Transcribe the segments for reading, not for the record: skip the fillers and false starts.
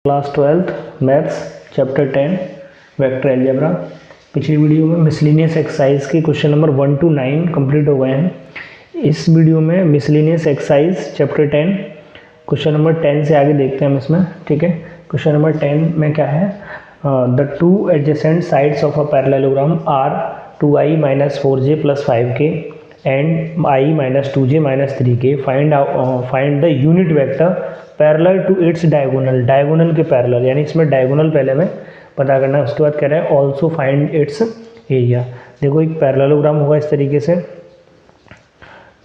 Class 12th maths chapter 10 vector algebra. पिछली video में miscellaneous exercise के क्वेश्चन नंबर 1 to 9 कंप्लीट हो गए हैं। इस वीडियो में miscellaneous exercise chapter 10 question number 10 से आगे देखते हैं हम इसमें। ठीक है, क्वेश्चन नंबर 10 में क्या है, the two adjacent sides of a parallelogram are 2i - 4j + 5k and i - 2j - 3k find the unit vector parallel to its diagonal. Diagonal के पैरेलल यानी इसमें डायगोनल पहले हमें पता करना है, उसके बाद कह रहा है ऑल्सो फाइंड इट्स एरिया। देखो एक पैरेललोग्राम होगा इस तरीके से,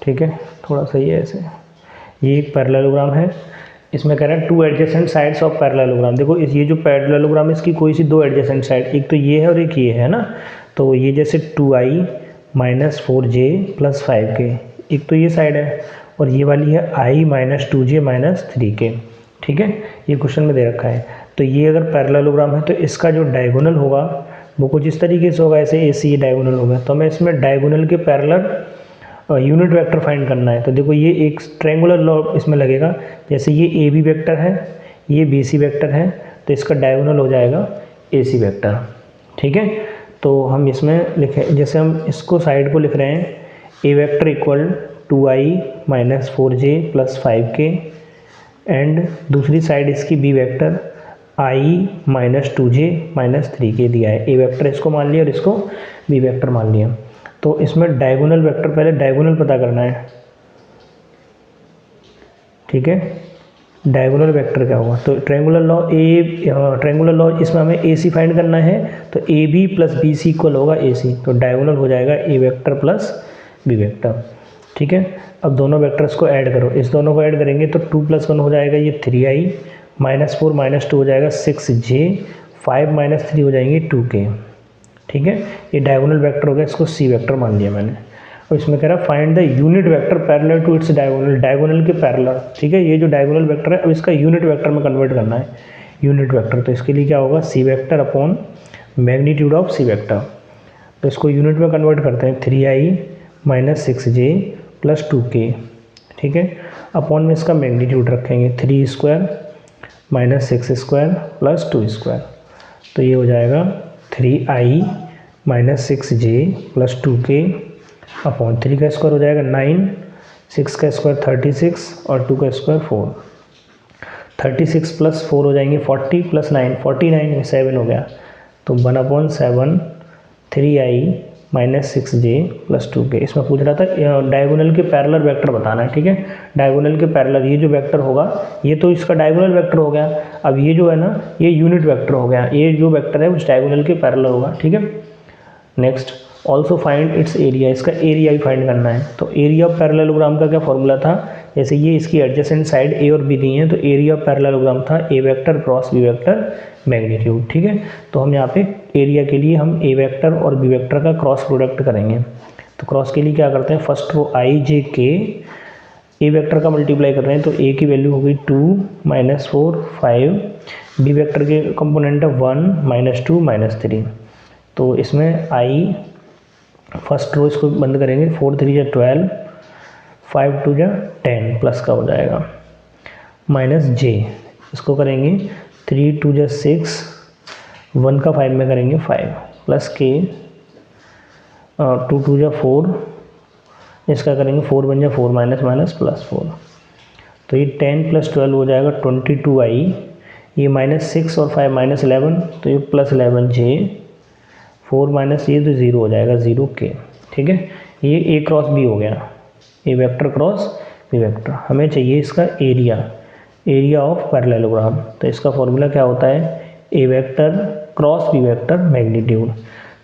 ठीक है, थोड़ा सही है ऐसे। ये एक पैरेललोग्राम है, इसमें कह रहा है to adjacent sides of parallelogram. देखो ये जो पैरेललोग्राम है इसकी कोई सी दो एडजेसेंट साइड, एक तो ये है और एक ये है ना। तो ये जैसे 2i - 4j + 5k, एक तो ये साइड है और ये वाली है i - 2j - 3k। ठीक है, ये क्वेश्चन में दे रखा है। तो ये अगर पैरेललोग्राम है तो इसका जो डायगोनल होगा वो कुछ इस तरीके से होगा, ऐसे AC डायगोनल होगा। तो हमें इसमें डायगोनल के पैरेलल यूनिट वेक्टर फाइंड करना है। तो देखो ये एक ट्रायंगुलर लॉ इसमें लगेगा, जैसे ये AB वेक्टर है, ये BC वेक्टर है, तो इसका डायगोनल हो जाएगा AC वेक्टर। ठीक है, तो हम इसमें लिखें, जैसे हम इसको साइड को लिख रहे हैं, A vector equal 2i - 4j + 5k and दूसरी साइड इसकी B vector i - 2j - 3k दिया है। A वेक्टर इसको मान लिया और इसको B वेक्टर मान लिया। तो इसमें डायगोनल वेक्टर, पहले डायगोनल पता करना है। ठीक है, डायगोनल वेक्टर क्या होगा, तो ट्रायंगुलर लॉ इसमें हमें AC फाइंड करना है, तो AB + BC इक्वल होगा AC। तो डायगोनल हो जाएगा A वेक्टर + B वेक्टर। ठीक है, अब दोनों वेक्टर्स को ऐड करो, इस दोनों को ऐड करेंगे तो 2 + 1 हो जाएगा ये 3i - 4 - 2 हो जाएगा 6j, 5 - 3 हो जाएंगे 2k। ठीक है, ये डायगोनल वेक्टर हो गया, इसको C वेक्टर मान लिया मैंने। और इसमें कह रहा है find the unit vector parallel to its diagonal, diagonal के पैरेलल। ठीक है, ये जो डायगोनल वेक्टर है अब इसका यूनिट वेक्टर में कन्वर्ट करना है, यूनिट वेक्टर। तो इसके लिए क्या होगा, C vector upon magnitude of C vector. तो इसको यूनिट में कन्वर्ट करते हैं, 3i - 6j + 2k। ठीक है, अपॉन में इसका मैग्नीट्यूड रखेंगे, 3² - 6² + 2²। तो ये हो जाएगा 3i - 6j + 2k अपॉन 3 का स्क्वायर हो जाएगा 9, 6 का स्क्वायर 36 और 2 का स्क्वायर 4। 36 + 4 हो जाएंगे 40 + 9 49, 7 हो गया। तो 1/7 3i - 6j + 2k। इसमें पूछ रहा था डायगोनल के पैरेलल वेक्टर बताना है। ठीक है, डायगोनल के पैरेलल ये जो वेक्टर होगा ये तो इसका डायगोनल वेक्टर हो गया। अब ये जो है ना ये यूनिट वेक्टर हो गया, ये जो वेक्टर है उस डायगोनल के पैरेलल होगा। ठीक है, next also find its area, इसका एरिया ही फाइंड करना है। तो एरिया ऑफ पैरेललोग्राम का क्या फॉर्मूला था, जैसे ये इसकी एडजेसेंट साइड A और B दी हैं, तो एरिया ऑफ पैरेललोग्राम था A vector cross B vector magnitude. ठीक है, तो हम यहाँ पे एरिया के लिए हम A वेक्टर और B वेक्टर का क्रॉस प्रोडक्ट करेंगे। तो क्रॉस के लिए क्या करते हैं, first row i j k A vector का मल्टीप्लाई कर रहे हैं, तो A की वैल्यू हो गई 2 - 4 5, B वेक्टर के कंपोनेंट है 1 - 2 - 3। तो इसमें i फर्स्ट रो इसको बंद करेंगे, 4 3 = 12, 5 2 = 10 प्लस का हो जाएगा -j, इसको करेंगे 3 2 = 6, 1 का 5 में करेंगे 5 प्लस k, 2 2 = 4, इसका करेंगे 4 1 = 4 -+4। तो ये 10 + 12 हो जाएगा 22i, ये -6 और 5 -11, तो ये +11j, 4 - ये तो 0 हो जाएगा 0k। ठीक है, ये A क्रॉस B हो गया, A vector cross B vector. हमें चाहिए इसका एरिया, एरिया ऑफ पैरेललोग्राम। तो इसका फॉर्मूला क्या होता है, A vector cross B vector magnitude.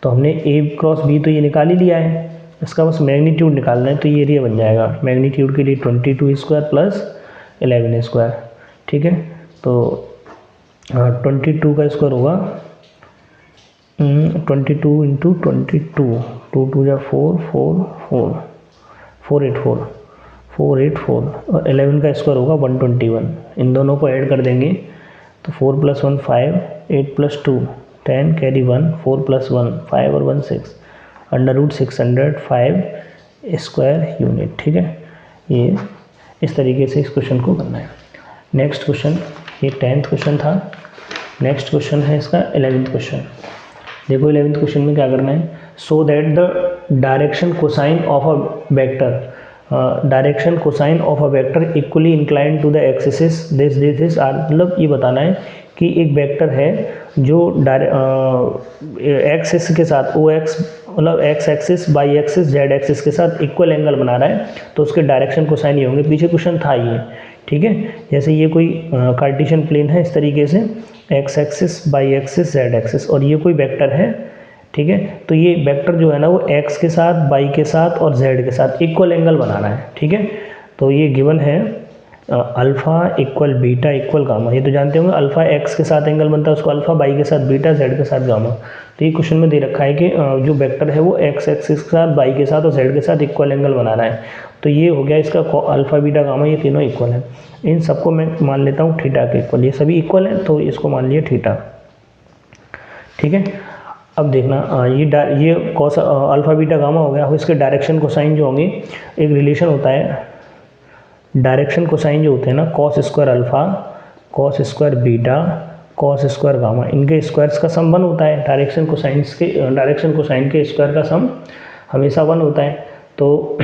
तो हमने A क्रॉस B तो ये निकाल ही लिया है, इसका बस मैग्नीट्यूड निकालना है। तो ये एरिया बन जाएगा मैग्नीट्यूड के लिए 22² + 11²। ठीक है, तो 22 का स्क्वायर होगा 22 × 22, 2 2 = 4 4 4 484 484 और 11 का स्क्वायर होगा 121। इन दोनों को ऐड कर देंगे तो 4 + 1 5, 8 + 2 10, कैरी 1, 4 + 1 5 और 1 6, √605 स्क्वायर यूनिट। ठीक है, ये इस तरीके से इस क्वेश्चन को करना है। नेक्स्ट क्वेश्चन ये 10th क्वेश्चन था। नेक्स्ट क्वेश्चन है इसका 11th क्वेश्चन। देखो 11th क्वेश्चन में क्या करना है, so that the direction cosine of a vector, direction cosine of a vector equally incline to the axis this are, मतलब ये बताना है कि एक वेक्टर है जो एक्सिस के साथ ओ एक्स, मतलब x axis by axis Z axis के साथ इक्वल एंगल बना रहा है, तो उसके डायरेक्शन कोसाइन ये होंगे। पीछे क्वेश्चन था ये, ठीक है। जैसे ये कोई कार्टेशियन प्लेन है इस तरीके से, x axis by axis Z axis, और ये कोई वेक्टर है, ठीक है। तो ये वेक्टर जो है ना वो एक्स के साथ, बाई के साथ और जेड के साथ इक्वल एंगल बना रहा है, ठीक है। तो ये गिवन है alpha equal beta equal gamma. ये तो जानते होंगे, अल्फ़ा एक्स के साथ एंगल बनता है उसको अल्फ़ा, बाई के साथ बीटा, जेड के साथ गामा। तो ये क्वेश्चन में दे रखा है कि जो वेक्टर है वो एक्स एक्सिस के साथ, बाई के साथ और जेड के साथ इक्वल एंगल बना रहा है। तो ये हो गया इसका अल्फ़ा बीटा गामा, ये तीनों इक्वल है। इन सबको मैं मान लेता हूँ थीटा के इक्वल, ये सभी इक्वल हैं तो इसको मान लिया थीटा, ठीक है। अब देखना ये कॉस अल्फ़ा बीटा गामा हो गया। इसके डायरेक्शन कोसाइन जो होंगे, एक रिलेशन होता है डायरेक्शन कोसाइन जो होते हैं ना, cos square alpha, cos square beta, cos square gamma, इनके स्क्वायर्स का सम 1 होता है। डायरेक्शन कोसाइन के स्क्वायर का सम हमेशा 1 होता है। तो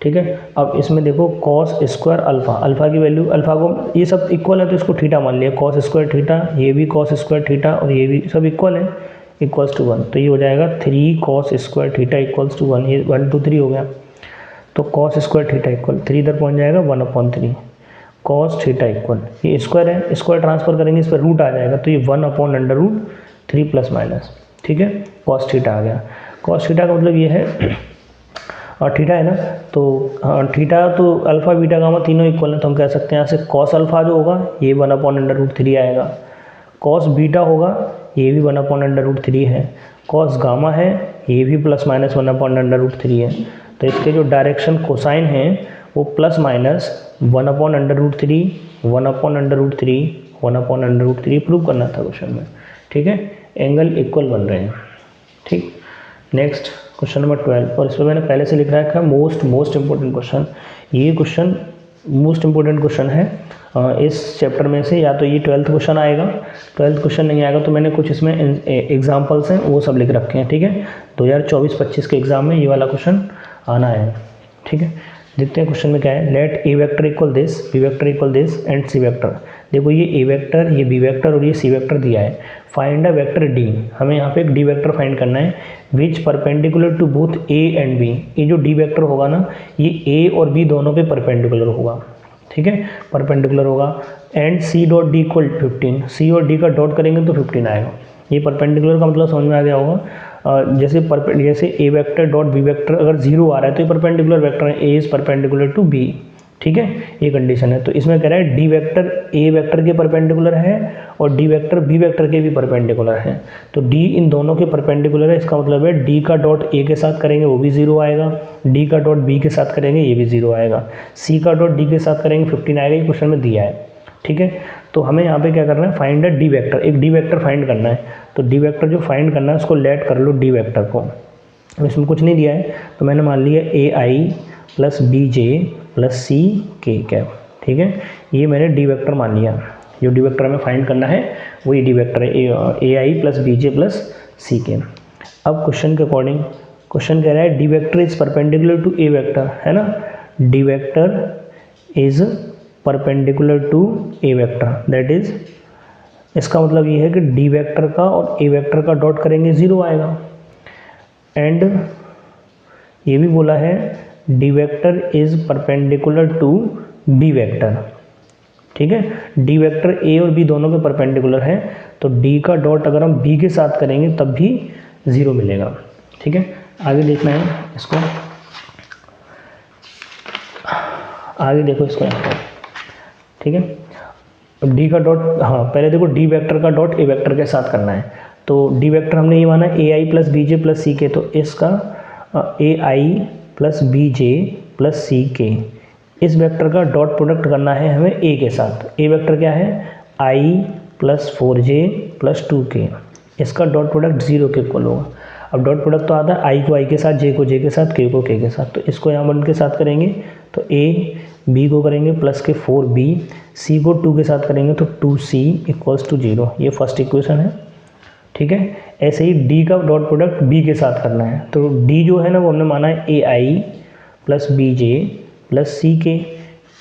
ठीक है, अब इसमें देखो कॉस स्क्वायर अल्फ़ा, अल्फ़ा की वैल्यू, अल्फ़ा को ये सब इक्वल है तो इसको थीटा मान लिया, कॉस स्क्वायर थीटा, ये भी कॉस स्क्वायर थीटा और ये भी सब इक्वल है, इक्वल्स टू 1। तो ये हो जाएगा 3 cos square theta equals to 1, ये 1 2 3 हो गया। तो कॉस स्क्वायर थीटा इक्वल 3 इधर पहुँच जाएगा 1/3, कॉस थीटा इक्वल, ये स्क्वायर है, स्क्वायर ट्रांसफर करेंगे इस पर रूट आ जाएगा, तो ये 1/√3 प्लस माइनस, ठीक है। कॉस थीटा आ गया। कॉस थीटा का मतलब ये है, और थीटा है ना, तो थीटा तो अल्फ़ा बीटा गामा तीनों इक्वल है, तो हम कह सकते हैं यहाँ से कॉस अल्फ़ा जो होगा ये 1/√3 आएगा, कॉस बीटा होगा ये भी 1/√3 है, कॉस गामा है ये भी प्लस माइनस 1/√3 है। तो इसके जो डायरेक्शन कोसाइन है वो प्लस माइनस 1/√3, 1/√3, 1/√3 प्रूव करना था क्वेश्चन में, ठीक है। एंगल इक्वल बन रहे हैं, ठीक। नेक्स्ट क्वेश्चन नंबर 12, और इस पर मैंने पहले से लिख रखा है मोस्ट इंपॉर्टेंट क्वेश्चन। ये क्वेश्चन मोस्ट इंपॉर्टेंट क्वेश्चन है इस चैप्टर में से, या तो ये 12th क्वेश्चन आएगा, 12th क्वेश्चन नहीं आएगा तो मैंने कुछ इसमें एग्जाम्पल्स हैं वो सब लिख रखे हैं, ठीक है। 2024-25 के एग्जाम में ये वाला क्वेश्चन आना है, ठीक है। देखते हैं क्वेश्चन में क्या है, let A vector equal this, B vector equal this and C vector. देखो ये ए वेक्टर, ये बी वेक्टर और ये सी वेक्टर दिया है। फाइंड अ वेक्टर डी, हमें यहाँ पे एक डी वेक्टर फाइंड करना है, which perpendicular to both A and B. ये जो डी वेक्टर होगा ना, ये ए और बी दोनों पे परपेंडिकुलर होगा, ठीक है, परपेंडिकुलर होगा। And C dot D equal 15, C और डी का डॉट करेंगे तो 15 आएगा। ये परपेंडिकुलर का मतलब समझ में आ गया होगा। जैसे ए वेक्टर डॉट बी वेक्टर अगर 0 आ रहा है तो ये परपेंडिकुलर वेक्टर है, A is perpendicular to B, ठीक है, ये कंडीशन है। तो इसमें कह रहा है डी वेक्टर ए वेक्टर के परपेंडिकुलर है और डी वेक्टर बी वेक्टर के भी परपेंडिकुलर है। तो डी इन दोनों के परपेंडिकुलर है, इसका मतलब है डी का डॉट ए के साथ करेंगे वो भी 0 आएगा, डी का डॉट बी के साथ करेंगे ये भी 0 आएगा, सी का डॉट डी के साथ करेंगे 15 आएगा। ये क्वेश्चन में दिया है, ठीक है। तो हमें यहाँ पे क्या करना है, फाइंड अ डी वेक्टर, एक डी वेक्टर फाइंड करना है। तो डी वेक्टर जो फाइंड करना है उसको लेट कर लो डी वेक्टर को। अब इसमें कुछ नहीं दिया है तो मैंने मान लिया ए I plus B J plus C के कैप, ठीक है। ये मैंने डी वेक्टर मान लिया, जो डी वेक्टर हमें फाइंड करना है वही डी वेक्टर है, A I plus B J plus C K. अब क्वेश्चन के अकॉर्डिंग क्वेश्चन कह रहा है D vector is perpendicular to A vector, है ना, D vector is perpendicular to A vector, that is, इसका मतलब ये है कि डी वेक्टर का और ए वेक्टर का डॉट करेंगे 0 आएगा। एंड ये भी बोला है D vector is perpendicular to B vector, ठीक है। डी वेक्टर ए और बी दोनों के परपेंडिकुलर है, तो डी का डॉट अगर हम बी के साथ करेंगे तब भी 0 मिलेगा, ठीक है। आगे देखना है इसको, आगे देखो इसको, ठीक है। अब डी का डॉट, हाँ पहले देखो डी वेक्टर का डॉट ए वेक्टर के साथ करना है। तो डी वेक्टर हमने ये माना ए I plus B J plus C के, तो इसका ए I plus B J plus C के, इस वेक्टर का डॉट प्रोडक्ट करना है हमें ए के साथ। ए वेक्टर क्या है, आई प्लस 4j प्लस 2k, इसका डॉट प्रोडक्ट 0 के इक्वल होगा। अब डॉट प्रोडक्ट तो आता है आई को आई के साथ, जे को जे के साथ, के को के के साथ, तो इसको यहाँ 1 के साथ करेंगे तो ए बी को करेंगे प्लस के 4b, सी को 2 के साथ करेंगे तो 2c इक्वल्स टू 0, ये फर्स्ट इक्वेशन है। ठीक है, ऐसे ही डी का डॉट प्रोडक्ट बी के साथ करना है, तो डी जो है ना वो हमने माना है A I plus B J plus C के,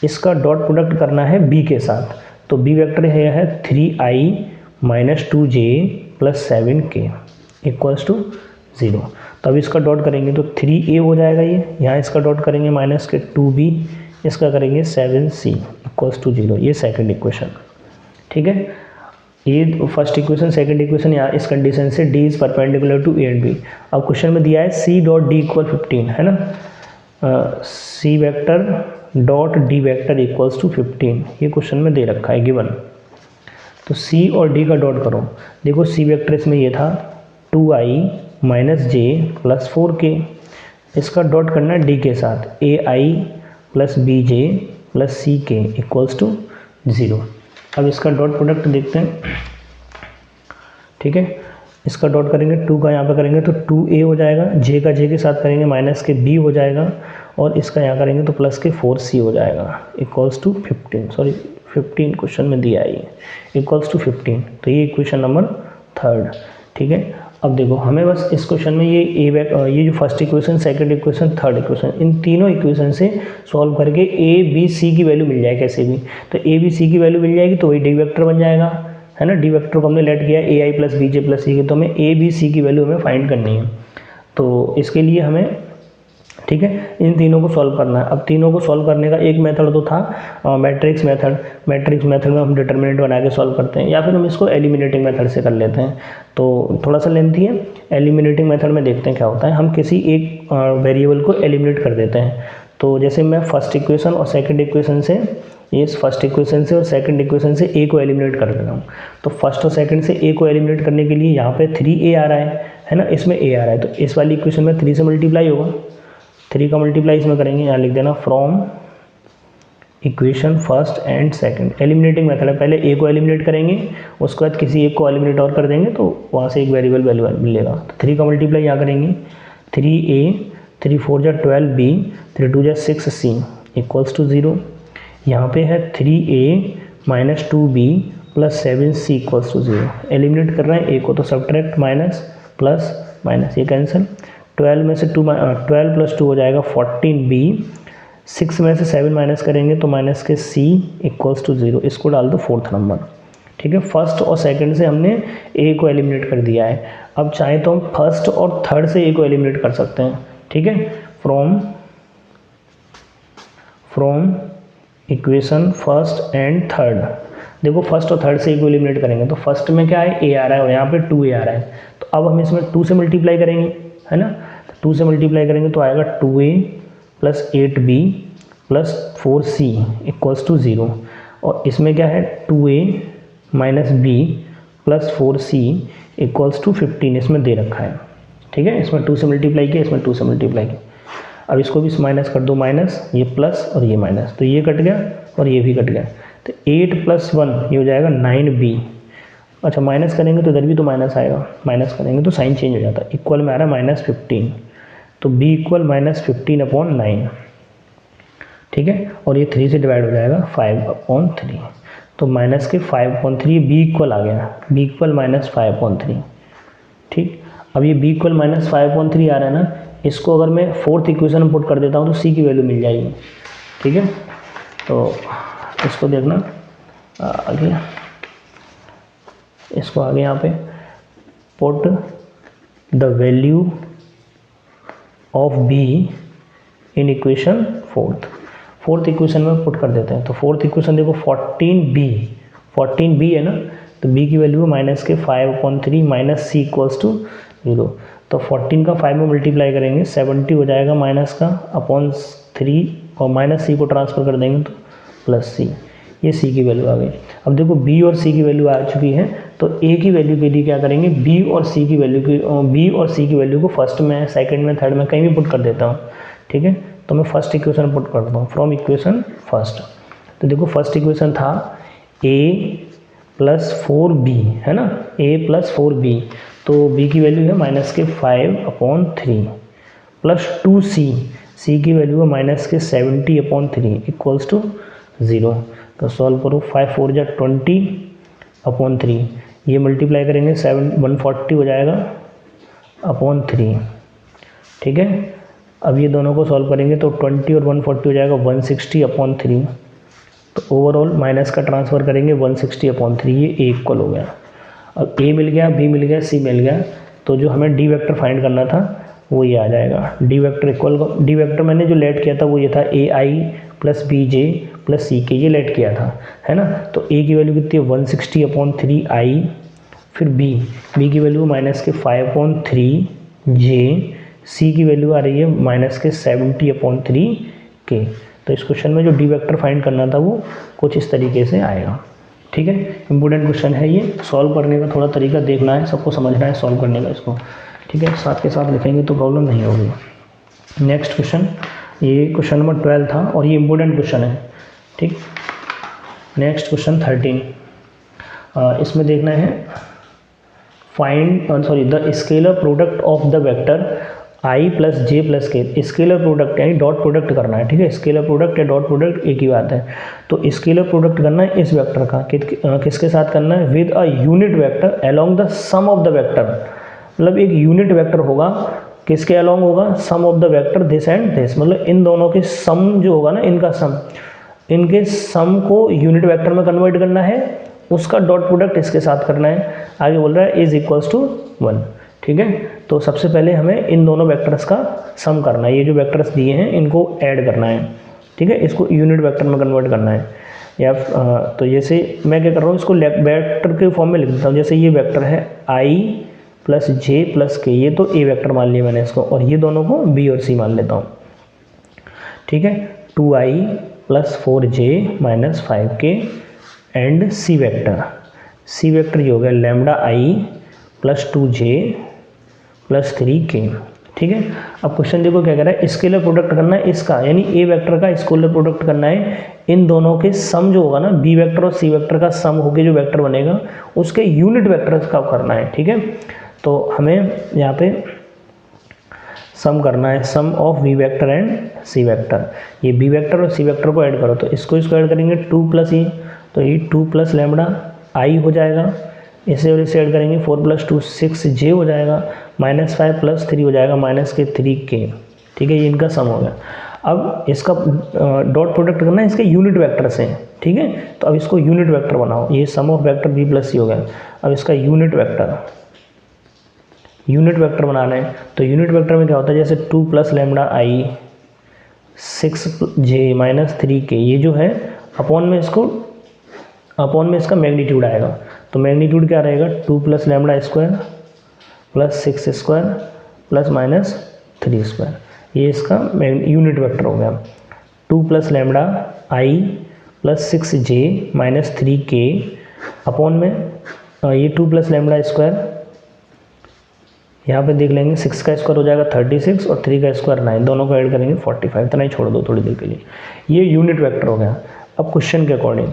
इसका डॉट प्रोडक्ट करना है बी के साथ, तो बी वेक्टर है 3i minus 2j plus 7k equals to 0। तो अब इसका डॉट करेंगे तो 3a हो जाएगा, ये यहाँ इसका डॉट करेंगे माइनस के 2b, इसका करेंगे 7c इक्वल्स टू 0, ये सेकंड इक्वेशन। ठीक है, ये फर्स्ट इक्वेशन। सेकंड इक्वेशन यहाँ इस कंडीशन से d is perpendicular to A and B. अब क्वेश्चन में दिया है c डॉट डी इक्वल 15 है ना, c vector dot D vector equals to 15, ये क्वेश्चन में दे रखा है गिवन। तो c और d का डॉट करो, देखो c वेक्टर इसमें ये था 2i माइनस जे प्लस 4k, इसका डॉट करना है d के साथ ai plus B J plus C के इक्वल्स टू 0। अब इसका डॉट प्रोडक्ट देखते हैं। ठीक है, इसका डॉट करेंगे 2 का यहाँ पे करेंगे तो 2a हो जाएगा, j का j के साथ करेंगे माइनस के b हो जाएगा, और इसका यहाँ करेंगे तो प्लस के 4c हो जाएगा इक्वल्स टू 15 क्वेश्चन में दिया है ये इक्वल्स टू 15। तो ये इक्वेशन नंबर थर्ड। ठीक है, अब देखो हमें बस इस क्वेश्चन में ये जो first equation, second equation, third equation, इन तीनों इक्वेशन से सॉल्व करके ए बी सी की वैल्यू मिल जाए कैसे भी, तो ए बी सी की वैल्यू मिल जाएगी तो वही डी वेक्टर बन जाएगा, है ना। डी वेक्टर को हमने लेट किया ए I plus B J plus सी की, तो हमें ए बी सी की वैल्यू हमें फाइंड करनी है। तो इसके लिए हमें, ठीक है, इन तीनों को सॉल्व करना है। अब तीनों को सॉल्व करने का एक मेथड तो था मैट्रिक्स मेथड। मैट्रिक्स मेथड में हम डिटर्मिनेंट बना के सॉल्व करते हैं, या फिर हम इसको एलिमिनेटिंग मेथड से कर लेते हैं, तो थोड़ा सा लेंथी है। एलिमिनेटिंग मेथड में देखते हैं क्या होता है, हम किसी एक वेरिएबल को एलिमिनेट कर देते हैं। तो जैसे मैं फर्स्ट इक्वेशन और सेकंड इक्वेशन से, इस फर्स्ट इक्वेशन से और सेकंड इक्वेशन से ए को एलिमिनेट कर देता हूँ। तो फर्स्ट और सेकंड से ए को एलिमिनेट करने के लिए यहाँ पे 3a आ रहा है ना, इसमें a आ रहा है, तो इस वाली इक्वेशन में 3 से मल्टीप्लाई होगा, 3 का मल्टीप्लाई इसमें करेंगे, यहाँ लिख देना from equation first and second. Eliminating method है, पहले ए को एलिमिनेट करेंगे, उसके बाद किसी एक को एलिमिनेट और कर देंगे, तो वहाँ से एक वेरिएबल वैल्यू मिलेगा। तो 3 का मल्टीप्लाई यहाँ करेंगे, 3a 3 4 जा 12b 3 2 जा 6c इक्वल्स टू 0। यहाँ पे है 3a minus 2b plus 7c equals to 0। Eliminate कर रहे हैं ए को, तो सब्ट्रैक्ट माइनस प्लस माइनस, ये कैंसिल, 12 में से 12 प्लस 2 हो जाएगा 14b, 6 में से 7 माइनस करेंगे तो माइनस के c इक्वल्स टू 0। इसको डाल दो फोर्थ नंबर। ठीक है, फर्स्ट और सेकंड से हमने a को एलिमिनेट कर दिया है। अब चाहे तो हम फर्स्ट और थर्ड से a को एलिमिनेट कर सकते हैं। ठीक है, from equation first and third. देखो फर्स्ट और थर्ड से a को एलिमिनेट करेंगे तो फर्स्ट में क्या है, a आ रहा है और यहाँ पे 2a आ रहा है, तो अब हम इसमें 2 से मल्टीप्लाई करेंगे, है ना। तो 2 से मल्टीप्लाई करेंगे तो आएगा 2a plus 8b plus 4c equals to 0। और इसमें क्या है, 2a minus b plus 4c equals to 15, इसमें दे रखा है। ठीक है, इसमें 2 से मल्टीप्लाई किया, इसमें 2 से मल्टीप्लाई किया। अब इसको भी माइनस कर दो, माइनस ये प्लस और ये माइनस, तो ये कट गया और ये भी कट गया, तो 8 + 1 ये हो जाएगा 9b। अच्छा, माइनस करेंगे तो इधर भी तो माइनस आएगा, माइनस करेंगे तो साइन चेंज हो जाता है, इक्वल में आ रहा है -15, तो b इक्वल -15/9। ठीक है, और ये 3 से डिवाइड हो जाएगा 5/3, तो माइनस के 5/3 b इक्वल आ गया, b इक्वल -5/3। ठीक, अब ये b इक्वल -5/3 आ रहा है ना, इसको अगर मैं फोर्थ इक्वेशन में पुट कर देता हूँ तो c की वैल्यू मिल जाएगी। ठीक है, तो इसको देखना आगे, इसको आगे यहाँ पे put the value of b in equation fourth equation में पुट कर देते हैं। तो फोर्थ इक्वेशन देखो 14b है ना, तो b की वैल्यू माइनस के 5/3 माइनस c इक्वल्स टू 0। तो 14 का 5 में मल्टीप्लाई करेंगे 70 हो जाएगा, माइनस का अपॉन 3 और माइनस c को ट्रांसफर कर देंगे तो प्लस c, ये c की वैल्यू आ गई। अब देखो b और c की वैल्यू आ चुकी है, तो a की वैल्यू के लिए क्या करेंगे, b और c की वैल्यू को फर्स्ट में, सेकंड में, थर्ड में कहीं भी पुट कर देता हूँ। ठीक है, तो मैं फर्स्ट इक्वेशन पुट करता हूँ फ्रॉम इक्वेशन फर्स्ट। तो देखो फर्स्ट इक्वेशन था a + 4b, है ना, a + 4b, तो b की वैल्यू है -5/3 प्लस 2c, सी की वैल्यू है माइनस के 70/3 इक्वल्स टू 0। तो सॉल्व करो, 5 4 जा 20/3, ये मल्टीप्लाई करेंगे 140 हो जाएगा अपॉन 3। ठीक है, अब ये दोनों को सॉल्व करेंगे तो 20 और 140 हो जाएगा 160/3। तो ओवरऑल माइनस का ट्रांसफ़र करेंगे 160/3, ये ए इक्वल हो गया। अब ए मिल गया, बी मिल गया, सी मिल गया, तो जो हमें डी वेक्टर फाइंड करना था वो ये आ जाएगा। डी वेक्टर मैंने जो लेट किया था वो ये था ए I plus B J plus C के, ये लेट किया था, है ना। तो ए की वैल्यू कितनी है 160/3 आई, फिर बी की वैल्यू माइनस के 5/3 जे, सी की वैल्यू आ रही है माइनस के 70/3 के। तो इस क्वेश्चन में जो डी वेक्टर फाइंड करना था वो कुछ इस तरीके से आएगा। ठीक है, इंपॉर्टेंट क्वेश्चन है ये, सॉल्व करने का थोड़ा तरीका देखना है, सबको समझना है सॉल्व करने का इसको। ठीक है, साथ के साथ लिखेंगे तो प्रॉब्लम नहीं होगी। नेक्स्ट क्वेश्चन, ये क्वेश्चन नंबर 12 था और ये इंपॉर्टेंट क्वेश्चन है। ठीक, नेक्स्ट क्वेश्चन 13, इसमें देखना है the scalar product of the vector I plus J plus के। स्केलर प्रोडक्ट यानी डॉट प्रोडक्ट करना है। ठीक है, स्केलर प्रोडक्ट या डॉट प्रोडक्ट एक ही बात है। तो स्केलर प्रोडक्ट करना है इस वेक्टर का, किसके साथ करना है, with a unit vector along the sum of the vector. मतलब एक यूनिट वेक्टर होगा, किसके अलोंग होगा, sum of the vector this and this, मतलब इन दोनों के सम जो होगा ना, इनका सम, इनके सम को यूनिट वेक्टर में कन्वर्ट करना है, उसका डॉट प्रोडक्ट इसके साथ करना है। आगे बोल रहा है इज इक्वल्स टू 1। ठीक है, तो सबसे पहले हमें इन दोनों वेक्टर्स का सम करना है, ये जो वेक्टर्स दिए हैं इनको ऐड करना है। ठीक है, इसको यूनिट वेक्टर में कन्वर्ट करना है। या तो जैसे मैं क्या कर रहा हूँ, इसको वेक्टर के फॉर्म में लिख देता हूँ। जैसे ये वेक्टर है आई प्लस जे प्लस के, ये तो ए वेक्टर मान लिया मैंने इसको, और ये दोनों को बी और सी मान लेता हूँ। ठीक है, 2i plus 4j minus 5k and C vector ये हो गया lambda I plus 2j plus 3k। ठीक है, अब क्वेश्चन देखो क्या कह रहा है, स्केलर प्रोडक्ट करना है इसका, यानी ए वेक्टर का स्केलर प्रोडक्ट करना है, इन दोनों के सम जो होगा ना, बी वेक्टर और सी वेक्टर का सम होकर जो वेक्टर बनेगा उसके यूनिट वेक्टर का करना है। ठीक है, तो हमें यहाँ पे सम करना है, sum of B vector and C vector. ये बी वेक्टर और सी वेक्टर को ऐड करो, तो इसको ऐड करेंगे 2 प्लस ई, तो ये 2 प्लस लैम्डा आई हो जाएगा, इसे और इसे ऐड करेंगे 4 प्लस 2 6j हो जाएगा, माइनस 5 प्लस 3 हो जाएगा माइनस के 3k। ठीक है, ये इनका सम हो गया। अब इसका डॉट प्रोडक्ट करना है इसके यूनिट वेक्टर से। ठीक है, तो अब इसको यूनिट वेक्टर बनाओ, ये सम ऑफ वेक्टर बी प्लस सी हो गया। अब इसका यूनिट वेक्टर बनाना है, तो यूनिट वेक्टर में क्या होता है, जैसे 2 प्लस लैम्डा आई 6j माइनस 3k, ये जो है अपॉन में इसका मैग्नीट्यूड आएगा। तो मैग्नीट्यूड क्या रहेगा, 2 plus lambda square plus 6 square plus minus 3 square, ये इसका यूनिट वेक्टर हो गया। 2 plus lambda I plus 6j minus 3k upon में ये 2 प्लस लैम्डा स्क्वायर, यहाँ पे देख लेंगे 6 का स्क्वायर हो जाएगा 36 और 3 का स्क्वायर 9, दोनों को ऐड करेंगे 45। इतना ही छोड़ दो थोड़ी देर के लिए, ये यूनिट वेक्टर हो गया। अब क्वेश्चन के अकॉर्डिंग,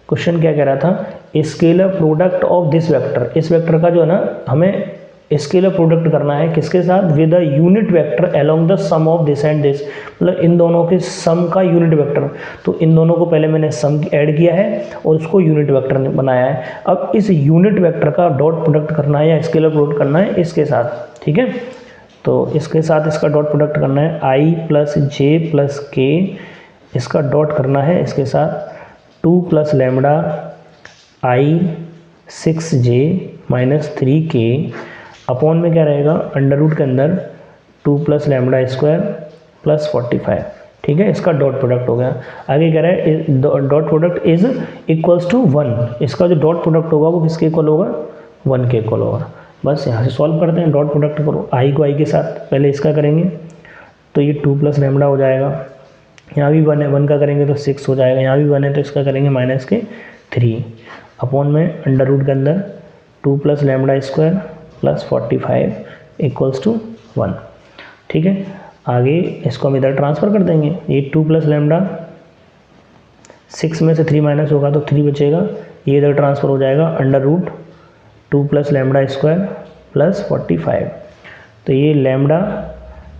क्वेश्चन क्या कह रहा था, scalar product of this vector, इस वेक्टर का जो है ना हमें स्केलर प्रोडक्ट करना है, किसके साथ, with a unit vector along the sum of this and this, मतलब इन दोनों के सम का यूनिट वेक्टर। तो इन दोनों को पहले मैंने सम ऐड किया है और उसको यूनिट वेक्टर बनाया है। अब इस यूनिट वेक्टर का डॉट प्रोडक्ट करना है या स्केलर प्रोडक्ट करना है इसके साथ। ठीक है, तो इसके साथ इसका डॉट प्रोडक्ट करना है, आई प्लस जे प्लस के, इसका डॉट करना है इसके साथ 2 प्लस लैम्डा आई 6j माइनस 3k अपॉन में क्या रहेगा, अंडर रूट के अंदर 2 प्लस लैम्डा स्क्वायर प्लस 45। ठीक है, इसका डॉट प्रोडक्ट हो गया। आगे कह रहा है dot product is equals to 1, इसका जो डॉट प्रोडक्ट होगा वो किसके इक्वल होगा, 1 के इक्वल होगा। बस यहाँ से सॉल्व करते हैं, डॉट प्रोडक्ट करो, आई को आई के साथ पहले इसका करेंगे तो ये 2 प्लस लैम्डा हो जाएगा, यहाँ भी 1 है, 1 का करेंगे तो 6 हो जाएगा, यहाँ भी 1 है तो इसका करेंगे माइनस के 3 अपॉन में अंडर रूट के अंदर 2 plus lambda square plus 45 equals to 1। ठीक है, आगे इसको हम इधर ट्रांसफ़र कर देंगे, ये 2 प्लस लैम्डा 6 में से 3 माइनस होगा तो 3 बचेगा, ये इधर ट्रांसफ़र हो जाएगा under root 2 plus lambda square plus 45। तो ये लैम्डा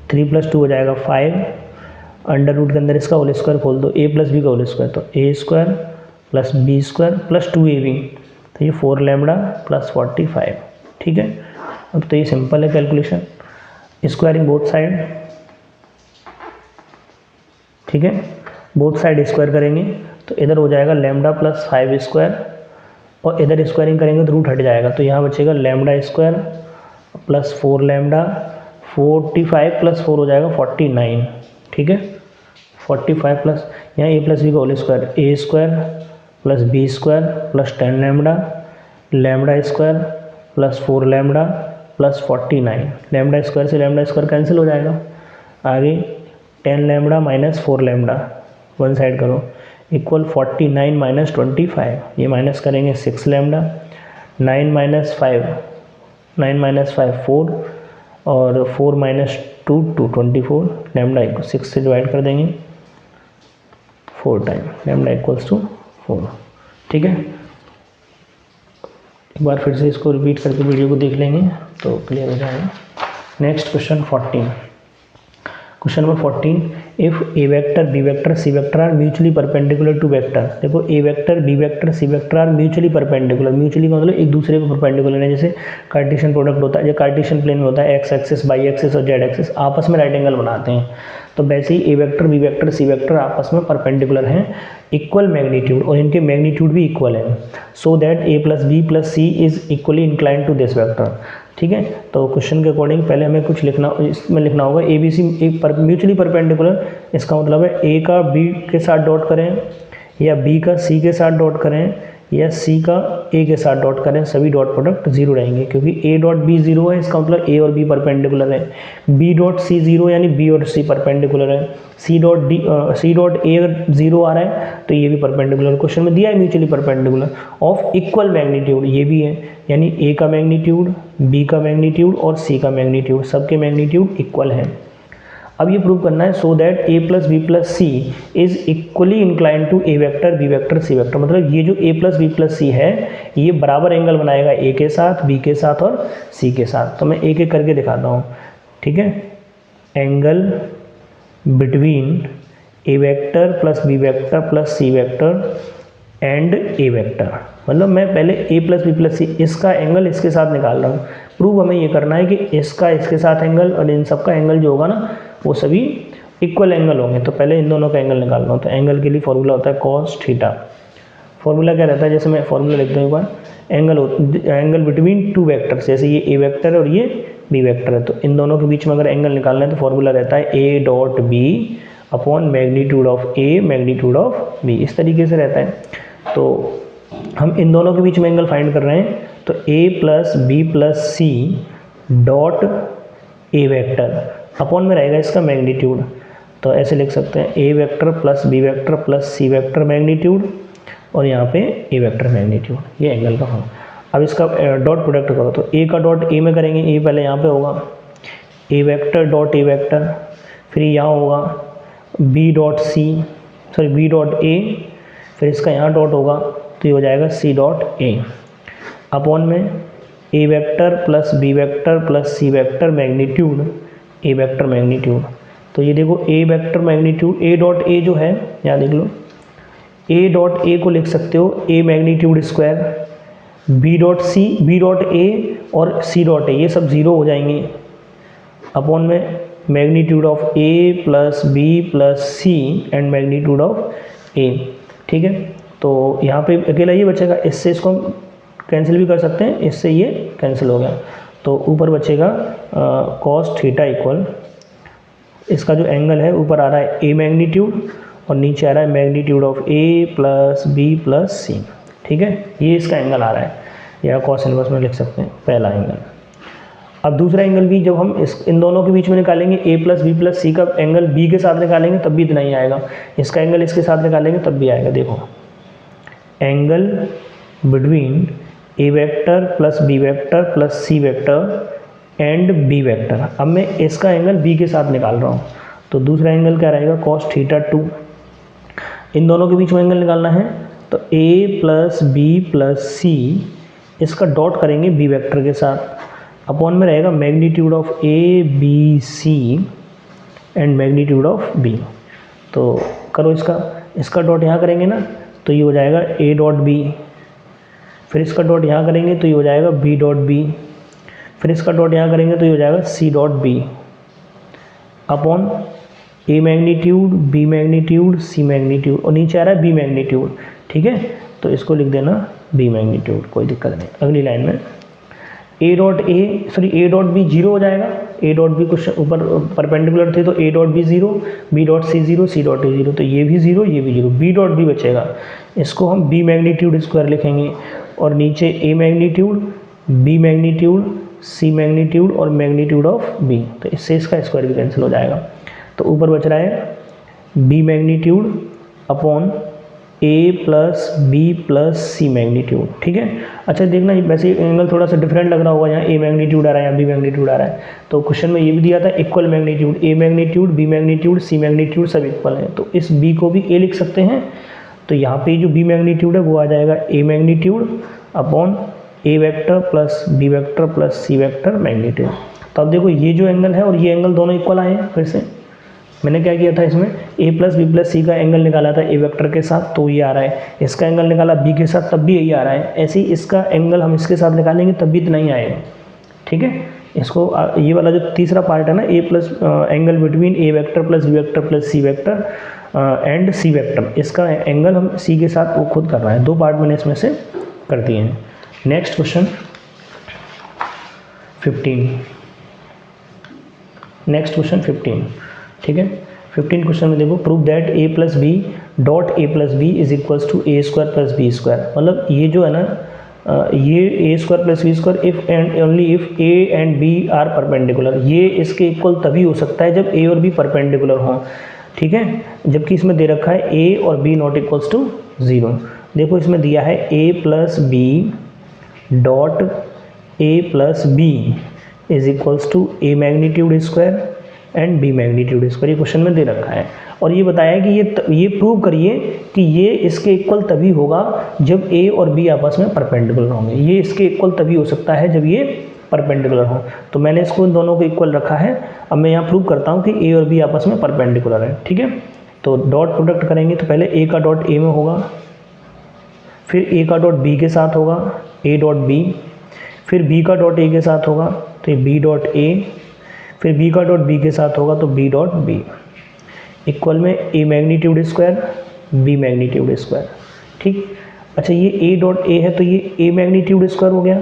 3 प्लस 2 हो जाएगा 5 अंडर रूट के अंदर इसका होल स्क्वायर खोल दो, a प्लस बी का होल स्क्वायर, तो a square plus B square plus 2ab, तो ये 4 लैम्बडा प्लस 45। ठीक है, अब तो ये सिंपल है कैलकुलेशन, स्क्वायरिंग बोथ साइड। ठीक है, बोथ साइड स्क्वायर करेंगे तो इधर हो जाएगा लैम्बडा प्लस 5 स्क्वायर, और इधर स्क्वायरिंग करेंगे तो रूट हट जाएगा, तो यहाँ बचेगा lambda square plus 4 lambda, 45 plus 4 हो जाएगा 49। ठीक है, 45 प्लस यहाँ a प्लस बी का whole square, a square plus B square plus 10 lambda, lambda square plus 4 lambda plus 49। Lambda square से लैम्बडा स्क्वायर कैंसिल हो जाएगा, आगे 10 lambda minus 4 lambda one side करो इक्वल 49 माइनस 25, ये माइनस करेंगे 6 lambda, 9 minus 5 4, और 4 minus 2 2 24, lambda equal 6 से divide कर देंगे 4 टाइम, लैम्बडा इक्वल्स टू 4। ठीक है, एक बार फिर से इसको रिपीट करके वीडियो को देख लेंगे तो क्लियर हो जाएगा। Next question 14, question number 14, if A vector B vector C vector are mutually perpendicular to vector. देखो A vector B vector C vector are mutually perpendicular, mutually का मतलब एक दूसरे को परपेंडिकुलर है, जैसे कार्टेशियन प्रोडक्ट होता है, जो कार्टेशियन प्लेन में होता है एक्स एक्सिस वाई एक्सिस और जेड एक्सिस आपस में राइट एंगल बनाते हैं, तो वैसे ही A vector B vector C vector आपस में परपेंडिकुलर हैं, इक्वल मैग्नीट्यूड, और इनके मैग्नीट्यूड भी इक्वल है, so that A plus B plus C is equally inclined to this vector. ठीक है, तो क्वेश्चन के अकॉर्डिंग पहले हमें कुछ लिखना, इसमें लिखना होगा A B C mutually perpendicular, इसका मतलब है ए का बी के साथ डॉट करें, या बी का सी के साथ डॉट करें, या सी का ए के साथ डॉट करें, सभी डॉट प्रोडक्ट जीरो रहेंगे, क्योंकि ए डॉट बी जीरो है, इसका मतलब ए और बी परपेंडिकुलर है, बी डॉट सी जीरो यानी बी और सी परपेंडिकुलर है, सी डॉट ए अगर जीरो आ रहा है तो ये भी परपेंडिकुलर, क्वेश्चन में दिया है mutually perpendicular of equal magnitude, ये भी है, यानी ए का मैग्नीट्यूड, बी का मैग्नीट्यूड और सी का मैग्नीट्यूड, सबके मैग्नीट्यूड इक्वल है। अब ये प्रूव करना है, so that A plus B plus C is equally inclined to A vector B vector C vector, मतलब ये जो A plus B plus C है ये बराबर एंगल बनाएगा ए के साथ, बी के साथ और सी के साथ। तो मैं एक एक करके दिखाता हूँ। ठीक है, angle between A vector plus B vector plus C vector and A vector, मतलब मैं पहले A plus B plus C इसका एंगल इसके साथ निकाल रहा हूँ। प्रूव हमें ये करना है कि इसका इसके साथ एंगल और इन सब का एंगल जो होगा ना वो सभी इक्वल एंगल होंगे, तो पहले इन दोनों का एंगल निकाल रहा हूँ। तो एंगल के लिए फॉर्मूला होता है कॉस थीटा। फॉर्मूला क्या रहता है, जैसे मैं फॉर्मूला लिखता हूँ एक बार, एंगल बिटवीन टू वेक्टर्स, जैसे ये ए वेक्टर है और ये बी वेक्टर है, तो इन दोनों के बीच में अगर एंगल निकालना है तो फॉर्मूला रहता है A dot B upon magnitude of A magnitude of B, इस तरीके से रहता है। तो हम इन दोनों के बीच में एंगल फाइंड कर रहे हैं, तो A plus B plus C dot A vector upon में रहेगा इसका मैग्नीट्यूड, तो ऐसे लिख सकते हैं A vector plus B vector plus C vector magnitude और यहाँ पे ए वेक्टर मैग्नीट्यूड, ये एंगल का हम। अब इसका डॉट प्रोडक्ट करो, तो ए का डॉट ए में करेंगे, ए पहले यहाँ पे होगा, A vector dot A vector, फिर यहाँ होगा B dot C, sorry B dot A, फिर इसका यहाँ डॉट होगा तो ये हो जाएगा सी डॉट ए, अपॉन में A vector plus B vector plus C vector magnitude A vector magnitude. तो ये देखो A vector magnitude A dot A जो है, यहाँ देख लो, ए डॉट ए को लिख सकते हो A magnitude square, B dot C, B dot A और सी डॉट ए ये सब जीरो हो जाएंगे, अपॉन में magnitude of A plus B plus C and magnitude of A. ठीक है, तो यहाँ पे अकेला ये बचेगा, इससे इसको हम कैंसिल भी कर सकते हैं, इससे ये कैंसिल हो गया, तो ऊपर बचेगा कॉस थीटा इक्वल, इसका जो एंगल है ऊपर आ रहा है ए मैग्नीट्यूड और नीचे आ रहा है magnitude of A plus B plus C. ठीक है, ये इसका एंगल आ रहा है, या कॉस इनवर्स में लिख सकते हैं पहला एंगल। अब दूसरा एंगल भी जब हम इन दोनों के बीच में निकालेंगे, ए प्लस बी प्लस सी का एंगल बी के साथ निकालेंगे तब भी इतना ही आएगा, इसका एंगल इसके साथ निकालेंगे तब भी आएगा। देखो angle between A vector plus B vector plus C vector and B vector, अब मैं इसका एंगल बी के साथ निकाल रहा हूँ, तो दूसरा एंगल क्या रहेगा कॉस थीटा 2। इन दोनों के बीच में एंगल निकालना है, तो A plus B plus C इसका डॉट करेंगे बी वेक्टर के साथ, अपॉन में रहेगा magnitude of A B C and magnitude of B. तो करो इसका डॉट यहाँ करेंगे ना तो ये हो जाएगा ए डॉट बी, फिर इसका डॉट यहाँ करेंगे तो ये हो जाएगा बी डॉट बी, फिर इसका डॉट यहाँ करेंगे तो ये हो जाएगा C dot B upon A magnitude, B magnitude, C magnitude और नीचे आ रहा है बी मैग्नीट्यूड। ठीक है, तो इसको लिख देना बी मैग्नीट्यूड, कोई दिक्कत नहीं। अगली लाइन में ए डॉट बी जीरो हो जाएगा, ए डॉट बी कुछ ऊपर परपेंडिकुलर थे तो A dot B zero, B dot C zero, C dot A zero, तो ये भी जीरो, ये भी जीरो, बी डॉट बी बचेगा। इसको हम बी मैग्नीट्यूड स्क्वायर लिखेंगे और नीचे ए मैग्नीट्यूड, बी मैग्नीट्यूड, सी मैग्नीट्यूड और मैग्नीट्यूड ऑफ बी, तो इससे इसका स्क्वायर भी कैंसिल हो जाएगा। तो ऊपर बच रहा है बी मैग्नीट्यूड अपॉन ए प्लस बी प्लस सी मैग्नीट्यूड। ठीक है, अच्छा देखना वैसे एंगल थोड़ा सा डिफरेंट लग रहा होगा, यहाँ ए मैग्नीट्यूड आ रहा है, यहाँ बी मैग्नीट्यूड आ रहा है। तो क्वेश्चन में ये भी दिया था इक्वल मैग्नीट्यूड, ए मैग्नीट्यूड, बी मैग्नीट्यूड, सी मैग्नीट्यूड सब इक्वल है, तो इस बी को भी ए लिख सकते हैं। तो यहाँ पे जो बी मैग्नीट्यूड है वो आ जाएगा A magnitude upon A vector plus B vector plus C vector magnitude. तो अब देखो ये जो एंगल है और ये एंगल दोनों इक्वल आए हैं। फिर से मैंने क्या किया था, इसमें ए प्लस बी प्लस सी का एंगल निकाला था ए वेक्टर के साथ, तो ये आ रहा है। इसका एंगल निकाला बी के साथ, तब भी यही आ रहा है। ऐसे ही इसका एंगल हम इसके साथ निकालेंगे तब भी इतना ही आएगा। ठीक है, इसको ये वाला जो तीसरा पार्ट है ना, A plus angle between A vector plus B vector plus C vector and C vector, इसका एंगल हम सी के साथ वो खुद कर रहे हैं। दो पार्ट मैंने इसमें से कर दिए हैं। Next question 15, next question 15। ठीक है, 15 क्वेश्चन में देखो, prove that A plus B dot A plus B is equals to A square plus B square. मतलब ये जो है ना ये A square plus B square if and only if A and B are perpendicular, ये इसके equal तभी हो सकता है जब ए और बी परपेंडिकुलर हों। ठीक है, जबकि इसमें दे रखा है ए और B not equals to zero. देखो इसमें दिया है A plus B dot A plus B is equals to A magnitude square and B magnitude square, ये क्वेश्चन में दे रखा है। और ये बताया कि ये प्रूव करिए कि ये इसके इक्वल तभी होगा जब ए और बी आपस में परपेंडिकुलर होंगे। ये इसके इक्वल तभी हो सकता है जब ये परपेंडिकुलर हो। तो मैंने इसको इन दोनों को इक्वल रखा है। अब मैं यहाँ प्रूव करता हूँ कि ए और बी आपस में परपेंडिकुलर है। ठीक है, तो डॉट प्रोडक्ट करेंगे तो पहले ए का डॉट ए में होगा, फिर ए का डॉट बी के साथ होगा ए डॉट बी, फिर बी का डॉट ए के साथ होगा तो बी डॉट ए, फिर बी का डॉट बी के साथ होगा तो बी डॉट बी इक्वल में A magnitude square B magnitude square. ठीक, अच्छा ये ए डॉट ए है तो ये ए मैग्नीट्यूड स्क्वायर हो गया।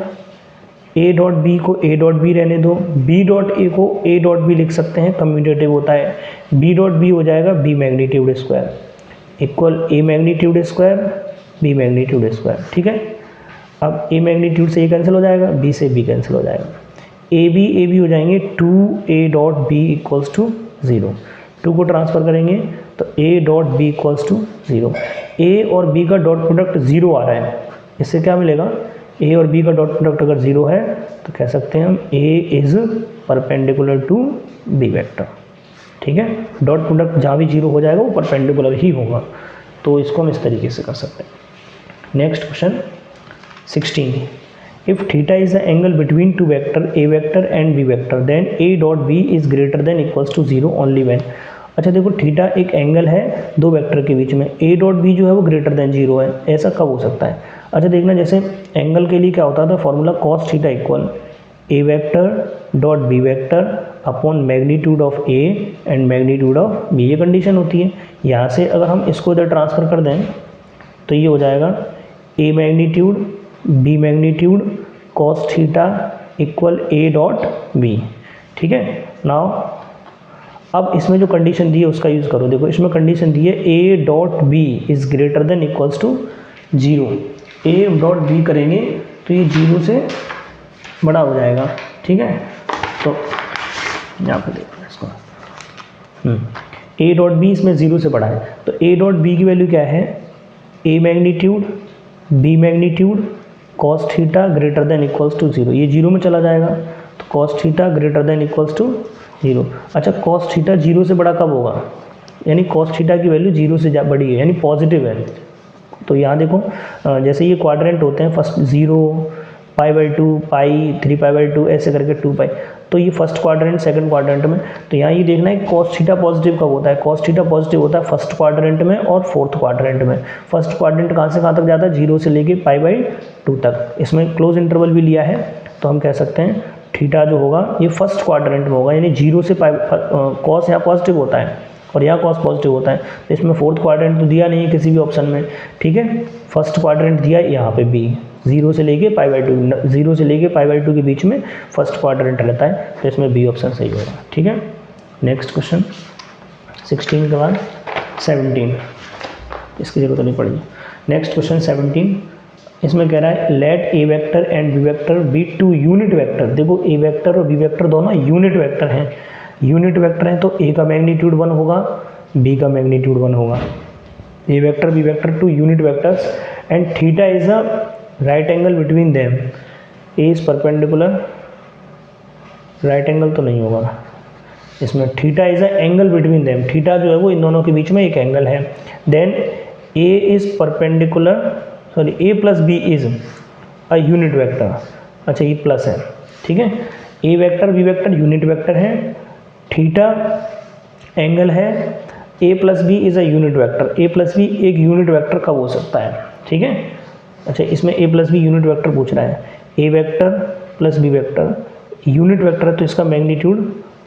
ए डॉट बी को ए डॉट बी रहने दो, बी डॉट ए को ए डॉट बी लिख सकते हैं, कम्यूटेटिव होता है। बी डॉट बी हो जाएगा B magnitude square equal A magnitude square B magnitude square. ठीक है, अब ए मैग्नीट्यूड से ए कैंसिल हो जाएगा, बी से बी कैंसिल हो जाएगा, ए बी हो जाएंगे 2a dot B equals to zero. 2 को ट्रांसफ़र करेंगे तो a dot B equals to zero. A और बी का डॉट प्रोडक्ट ज़ीरो आ रहा है, इससे क्या मिलेगा, ए और बी का डॉट प्रोडक्ट अगर ज़ीरो है तो कह सकते हैं हम a is perpendicular to B vector. ठीक है, डॉट प्रोडक्ट जहाँ भी जीरो हो जाएगा वो परपेंडिकुलर ही होगा, तो इसको हम इस तरीके से कर सकते हैं। Next question 16, if theta is the angle between two vector a vector and b vector then a dot b is greater than equals to 0 only when। अच्छा देखो थीटा एक एंगल है दो वेक्टर के बीच में, a डॉट बी जो है वो ग्रेटर देन 0 है, ऐसा कब हो सकता है। अच्छा देखना, जैसे एंगल के लिए क्या होता था formula cos theta equal a vector dot b vector upon magnitude of a and magnitude of b, ये कंडीशन होती है। यहाँ से अगर हम इसको इधर ट्रांसफ़र कर दें तो ये हो जाएगा a magnitude B magnitude cos theta equal A dot B. ठीक है, नाउ अब इसमें जो कंडीशन दी है उसका यूज़ करो। देखो इसमें कंडीशन दी है A dot B is greater than equals to 0। A dot B करेंगे तो ये 0 से बड़ा हो जाएगा। ठीक है, तो यहाँ पे देखो इसको, ए डॉट बी इसमें 0 से बड़ा है, तो ए डॉट बी की वैल्यू क्या है, A magnitude B magnitude cos theta greater than equals to 0, ये 0 में चला जाएगा तो cos theta greater than equals to 0। अच्छा कॉस थीटा 0 से बड़ा कब होगा, यानी कॉस थीटा की वैल्यू 0 से बड़ी है यानी पॉजिटिव है। तो यहाँ देखो जैसे ये क्वाड्रेंट होते हैं, फर्स्ट 0 π/2, पाई, 3π/2 ऐसे करके 2π। तो ये फर्स्ट क्वाड्रेंट सेकंड क्वाड्रेंट में। तो यहाँ ये देखना है cos थीटा पॉजिटिव कब होता है। cos थीटा पॉजिटिव होता है फर्स्ट क्वाड्रेंट में और फोर्थ क्वाड्रेंट में। फर्स्ट क्वाड्रेंट कहाँ से कहाँ तक जाता है, 0 से लेके π/2 तक। इसमें क्लोज इंटरवल भी लिया है, तो हम कह सकते हैं थीटा जो होगा ये फर्स्ट क्वाड्रेंट में होगा, यानी 0 से cos यहाँ पॉजिटिव होता है और यहाँ cos पॉजिटिव होता है। तो इसमें फोर्थ क्वाड्रेंट तो दिया नहीं है किसी भी ऑप्शन में, ठीक है। फर्स्ट क्वाड्रेंट दिया यहाँ पे बी, 0 से लेके π/2, 0 से लेके π/2 के बीच में फर्स्ट क्वाड्रेंट रहता है, तो इसमें बी ऑप्शन सही होगा, ठीक है। नेक्स्ट क्वेश्चन 16 के बाद 17, इसकी जरूरत नहीं पड़ेगी। नेक्स्ट क्वेश्चन 17, इसमें कह रहा है let A vector and B vector be two unit vector. देखो ए वेक्टर और बी वेक्टर दोनों यूनिट वेक्टर हैं। यूनिट वेक्टर हैं तो ए का मैग्नीट्यूड 1 होगा, बी का मैग्नीट्यूड 1 होगा। A vector B vector two unit vectors and theta is a right angle between them. A is perpendicular, right angle तो नहीं होगा इसमें। Theta is a angle between them, theta जो है वो इन दोनों के बीच में एक एंगल है। Then A is perpendicular, sorry A plus B is a unit vector. अच्छा ये प्लस है, ठीक है। A vector B vector unit vector है, थीटा एंगल है, A plus B is a unit vector. A plus B एक unit vector कब हो सकता है, ठीक है। अच्छा इसमें A plus B unit vector पूछ रहा है। A vector plus B vector unit vector है तो इसका मैग्नीट्यूड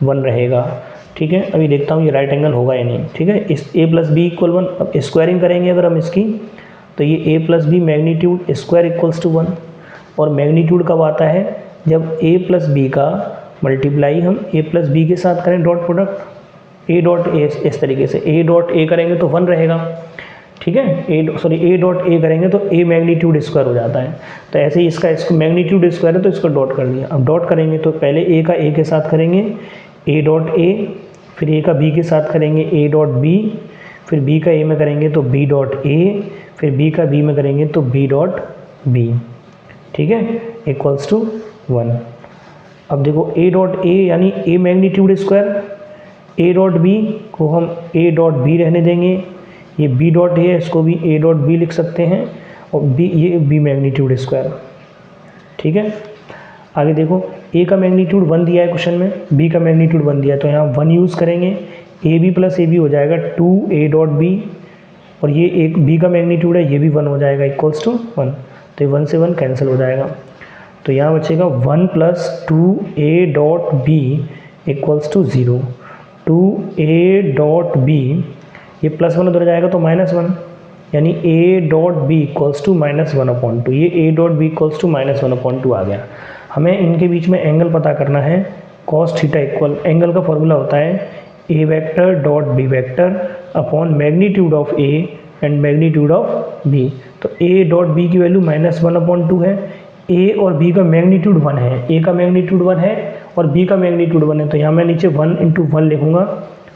1 रहेगा, ठीक है। अभी देखता हूँ ये राइट एंगल होगा या नहीं, ठीक है। इस ए प्लस बी इक्वल 1, अब स्क्वायरिंग करेंगे अगर हम इसकी, तो ये A plus B magnitude square equals to 1। और मैग्नीट्यूड कब आता है, जब ए प्लस बी का मल्टीप्लाई हम ए प्लस बी के साथ करें, dot product A dot A, इस तरीके से ए डॉट ए करेंगे तो 1 रहेगा, ठीक है। ए डॉट ए करेंगे तो ए मैग्नीट्यूड स्क्वायर हो जाता है। तो ऐसे ही इसका मैग्नीट्यूड स्क्वायर है तो इसको डॉट कर दिया। अब डॉट करेंगे तो पहले ए का ए के साथ करेंगे ए डॉट ए, फिर ए का बी के साथ करेंगे ए डॉट बी, फिर बी का ए में करेंगे तो बी डॉट ए, फिर बी का बी में करेंगे तो बी डॉट बी, ठीक है, इक्वल्स टू 1। अब देखो ए डॉट ए यानी A magnitude square, A dot B को हम ए डॉट बी रहने देंगे, ये बी डॉट ए है इसको भी ए डॉट बी लिख सकते हैं, और बी ये बी मैग्नीट्यूड स्क्वायर, ठीक है। आगे देखो ए का मैग्नीट्यूड 1 दिया है क्वेश्चन में, बी का मैग्नीट्यूड 1 दिया है, तो यहाँ 1 यूज़ करेंगे, A B plus A B हो जाएगा 2 ए डॉट बी, और ये एक बी का मैग्नीट्यूड है ये भी 1 हो जाएगा इक्वल्स टू 1। तो 1 से 1 कैंसिल हो जाएगा, तो यहाँ बचेगा 1 + 2 A dot B equals to 0। 2 A dot B, ये +1 उधर जाएगा तो -1, यानी A dot B equals to -1/2। ये A dot B equals to -1/2 आ गया। हमें इनके बीच में एंगल पता करना है, cos थीटा इक्वल, एंगल का फॉर्मूला होता है A vector dot B vector upon magnitude of A and magnitude of B. तो ए डॉट बी की वैल्यू -1/2 है, ए और बी का मैग्नीट्यूड 1 है, ए का मैग्नीट्यूड 1 है और बी का मैग्नीट्यूड 1 है, तो यहाँ मैं नीचे 1 × 1 लिखूँगा,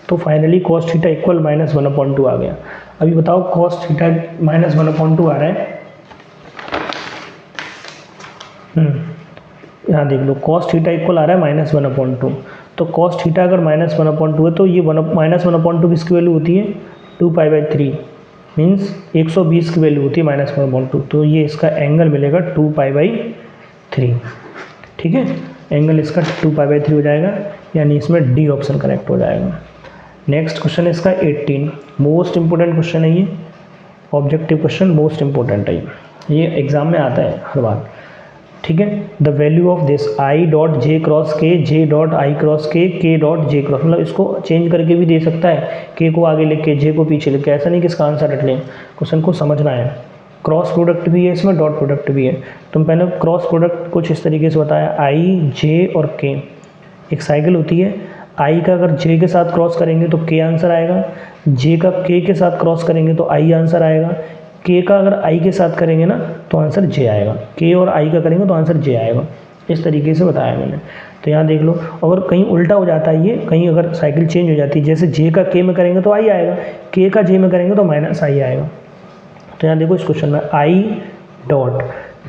तो फाइनली cos थीटा इक्वल -1/2 आ गया। अभी बताओ cos थीटा -1/2 आ रहा है, यहाँ देख लो cos थीटा इक्वल आ रहा है -1/2। तो cos थीटा अगर -1/2 है तो ये -1/2 किसकी वैल्यू होती है, 2π/3 मीन्स 120 की वैल्यू होती है -1/2। तो ये इसका एंगल मिलेगा 2π/3, ठीक है। एंगल इसका 2π/3 हो जाएगा, यानी इसमें डी ऑप्शन करेक्ट हो जाएगा। नेक्स्ट क्वेश्चन इसका 18, मोस्ट इंपोर्टेंट क्वेश्चन है ये, ऑब्जेक्टिव क्वेश्चन मोस्ट इंपोर्टेंट है ये एग्जाम में आता है हर बार, ठीक है। The value of this I dot J cross के, जे डॉट आई क्रॉस के डॉट जे क्रॉस, मतलब इसको चेंज करके भी दे सकता है, के को आगे लिख के जे को पीछे लिख के, ऐसा नहीं कि इसका आंसर रट लें, क्वेश्चन को समझना है। क्रॉस प्रोडक्ट भी है इसमें, डॉट प्रोडक्ट भी है। तुम पहले क्रॉस प्रोडक्ट कुछ इस तरीके से बताया, आई जे और के, एक साइकिल होती है, आई का अगर जे के साथ क्रॉस करेंगे तो के आंसर आएगा, जे का के साथ क्रॉस करेंगे तो आई आंसर आएगा, के का अगर आई के साथ करेंगे ना तो आंसर जे आएगा, के और आई का करेंगे तो आंसर जे आएगा। इस तरीके से बताया मैंने। तो यहाँ देख लो, अगर कहीं उल्टा हो जाता है ये, कहीं अगर साइकिल चेंज हो जाती है, जैसे जे का के में करेंगे तो आई आएगा, के का जे में करेंगे तो माइनस आई आएगा। तो यहाँ देखो इस क्वेश्चन में आई डॉट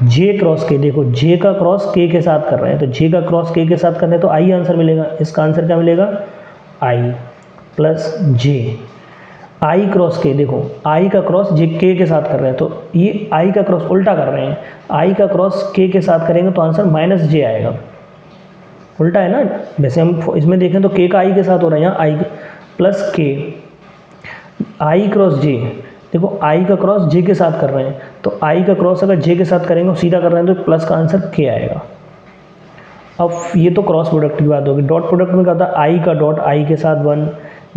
जे क्रॉस के, देखो जे का क्रॉस के साथ कर रहे हैं, तो जे का क्रॉस के साथ कर रहे हैं तो आई आंसर मिलेगा। इसका आंसर क्या मिलेगा, आई प्लस जे। आई क्रॉस के, देखो आई का क्रॉस जे के के साथ कर रहे हैं, तो ये आई का क्रॉस उल्टा कर रहे हैं, आई का क्रॉस के साथ करेंगे तो आंसर माइनस जे आएगा, उल्टा है ना। वैसे हम इसमें देखें तो के का आई के साथ हो रहा है, यहाँ आई प्लस के, आई क्रॉस जे, देखो आई का क्रॉस जे के साथ कर रहे हैं, तो आई का क्रॉस अगर जे के साथ करेंगे और सीधा कर रहे हैं तो प्लस का आंसर के आएगा। अब ये तो क्रॉस प्रोडक्ट की बात होगी। डॉट प्रोडक्ट में क्या होता है, आई का डॉट आई के साथ 1,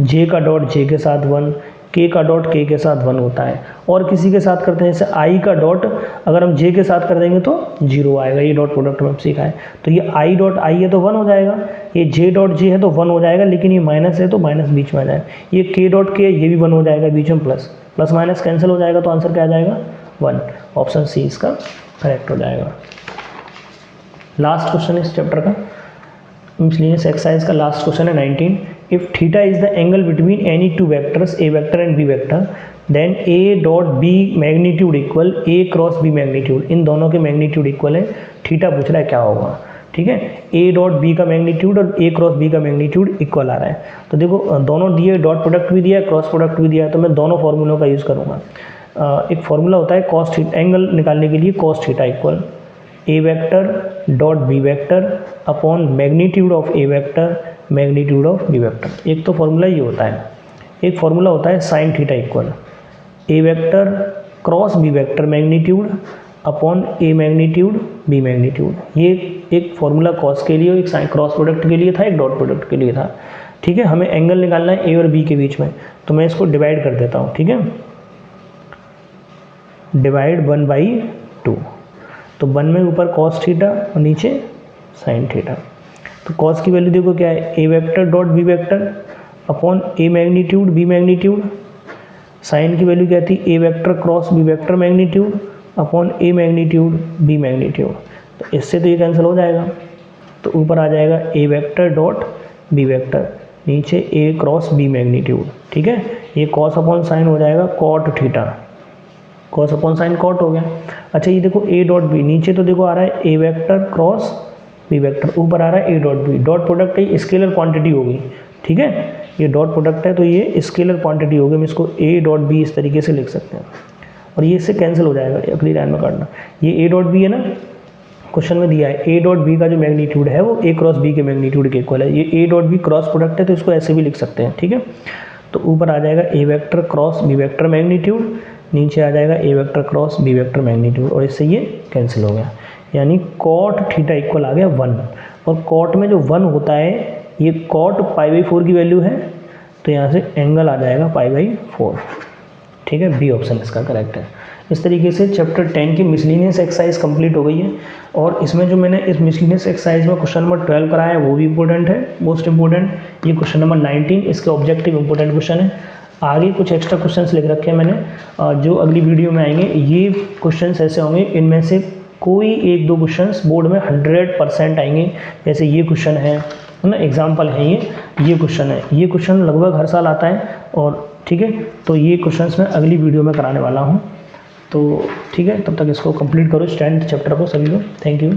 जे का डॉट जे के साथ 1, के का डॉट के साथ 1 होता है। और किसी के साथ करते हैं, जैसे आई का डॉट अगर हम जे के साथ कर देंगे तो 0 आएगा, ये डॉट प्रोडक्ट में सीखा है। तो ये आई डॉट आई है तो 1 हो जाएगा, ये जे डॉट जे है तो 1 हो जाएगा, लेकिन ये माइनस है तो माइनस बीच में आ जाएगा। ये के डॉट के ये भी 1 हो जाएगा, बीच में प्लस, प्लस माइनस कैंसिल हो जाएगा, तो आंसर क्या आ जाएगा 1। ऑप्शन सी इसका करेक्ट हो जाएगा। लास्ट क्वेश्चन इस चैप्टर का, मिसलेनियस एक्सरसाइज का लास्ट क्वेश्चन है 19। If theta is the angle between any two vectors A vector and B vector, then A dot B magnitude equal A cross B magnitude, इन दोनों के magnitude equal है, theta पूछ रहा है क्या होगा, ठीक है। ए डॉट बी का मैग्नीट्यूड और ए क्रॉस बी का मैग्नीट्यूड इक्वल आ रहा है, तो देखो दोनों दिए, डॉट प्रोडक्ट भी दिया है, क्रॉस प्रोडक्ट भी दिया है, तो मैं दोनों फॉर्मूलों का यूज़ करूँगा। एक फॉर्मूला होता है कॉस थीटा, एंगल निकालने के लिए cos theta equal A vector dot B vector upon magnitude of A vector magnitude of B vector. एक तो फॉर्मूला ये होता है। एक फॉर्मूला होता है sine theta equal A vector cross B vector magnitude upon A magnitude B magnitude. ये एक फॉर्मूला कॉस के लिए, एक साइन क्रॉस प्रोडक्ट के लिए था, एक डॉट प्रोडक्ट के लिए था, ठीक है। हमें एंगल निकालना है ए और बी के बीच में, तो मैं इसको डिवाइड कर देता हूँ, ठीक है। डिवाइड 1/2, तो 1 में ऊपर कॉस थीटा और नीचे साइन थीटा। तो कॉस की वैल्यू देखो क्या है, A vector dot B vector upon A magnitude B magnitude, sine की वैल्यू क्या थी, A vector cross B vector magnitude upon A magnitude B magnitude. तो इससे तो ये कैंसिल हो जाएगा, तो ऊपर आ जाएगा A vector dot B vector, नीचे ए क्रॉस बी मैग्नीट्यूड, ठीक है। ये कॉस अपॉन साइन हो जाएगा cot theta, cos upon sine cot हो गया। अच्छा ये देखो ए डॉट बी, नीचे तो देखो आ रहा है A vector cross B vector, ऊपर आ रहा है A dot B. Dot product है, स्केलर क्वांटिटी होगी, ठीक है। ये डॉट प्रोडक्ट है तो ये स्केलर क्वांटिटी होगी, हम इसको ए डॉट बी इस तरीके से लिख सकते हैं, और ये इससे कैंसिल हो जाएगा, अगली लाइन में काटना। ये ए डॉट बी है ना, क्वेश्चन में दिया है ए डॉट बी का जो मैग्नीट्यूड है वो ए क्रॉस बी के मैग्नीट्यूड के इक्वल है। ये A dot B cross product है तो इसको ऐसे भी लिख सकते हैं, ठीक है। तो ऊपर आ जाएगा A vector cross B vector magnitude, नीचे आ जाएगा A vector cross B vector magnitude, और इससे ये कैंसिल हो गया, यानी कॉट थीटा इक्वल आ गया 1। और कॉट में जो 1 होता है ये कॉट π/4 की वैल्यू है, तो यहाँ से एंगल आ जाएगा π/4, ठीक है। बी ऑप्शन इसका करेक्ट है। इस तरीके से चैप्टर 10 की मिसलेनियस एक्सरसाइज कंप्लीट हो गई है। और इसमें जो मैंने इस मिसलेनियस एक्सरसाइज में क्वेश्चन नंबर 12 कराया है वो भी इंपॉर्टेंट है, मोस्ट इंपॉर्टेंट। ये क्वेश्चन नंबर 19 इसके ऑब्जेक्टिव इंपॉर्टेंट क्वेश्चन है। आगे कुछ एक्स्ट्रा क्वेश्चंस लिख रखे हैं मैंने, जो अगली वीडियो में आएंगे। ये क्वेश्चंस ऐसे होंगे, इनमें से कोई 1-2 क्वेश्चंस बोर्ड में 100% आएंगे। जैसे ये क्वेश्चन है ना, एग्जाम्पल है ये क्वेश्चन है, ये क्वेश्चन लगभग हर साल आता है, और ठीक है। तो ये क्वेश्चंस मैं अगली वीडियो में कराने वाला हूँ, तो ठीक है। तब तक इसको कंप्लीट करो, 10th चैप्टर को सभी को। Thank you.